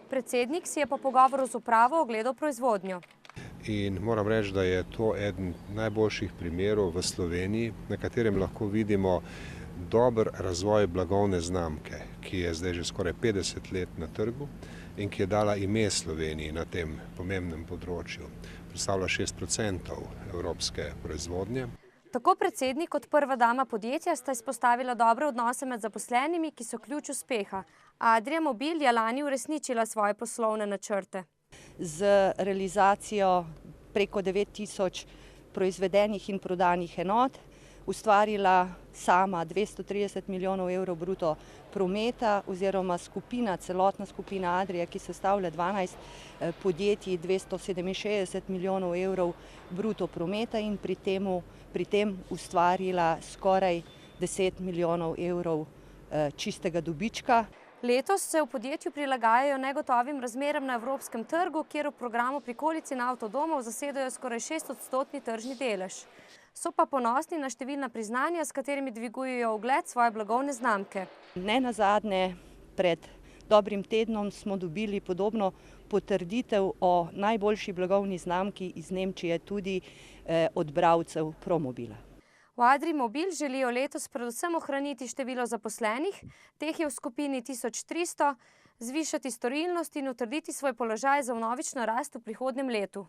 Predsednik si je po pogovoru z upravo ogledal proizvodnjo. In moram reči, da je to eden najboljših primerov v Sloveniji, na katerem lahko vidimo dober razvoj blagovne znamke, ki je zdaj že skoraj 50 let na trgu in ki je dala ime Sloveniji na tem pomembnem področju. Predstavlja 6% evropske proizvodnje. Tako predsednik kot prva dama podjetja sta izpostavila dobre odnose med zaposlenimi, ki so ključ uspeha. Adria Mobil je lani uresničila svoje poslovne načrte. Z realizacijo preko 9000 proizvedenih in prodanih enot, ustvarila sama 230 milijonov evrov bruto prometa oziroma celotna skupina Adria, ki sestavlja 12 podjetij, 267 milijonov evrov bruto prometa in pri tem ustvarila skoraj 10 milijonov evrov čistega dobička. Letos se v podjetju prilagajajo negotovim razmeram na evropskem trgu, kjer v programu prikolic in avtodomov zasedajo skoraj 6% tržni delež. So pa ponosni na številna priznanja, s katerimi dvigujejo ugled svoje blagovne znamke. Nenazadnje pred dobrim tednom smo dobili podobno potrditev o najboljši blagovni znamki iz Nemčije tudi od bralcev Promobila. V Adrii Mobil želijo letos predvsem ohraniti število zaposlenih, teh je v skupini 1300, zvišati storilnost in utrditi svoj položaj za vnovično rast v prihodnjem letu.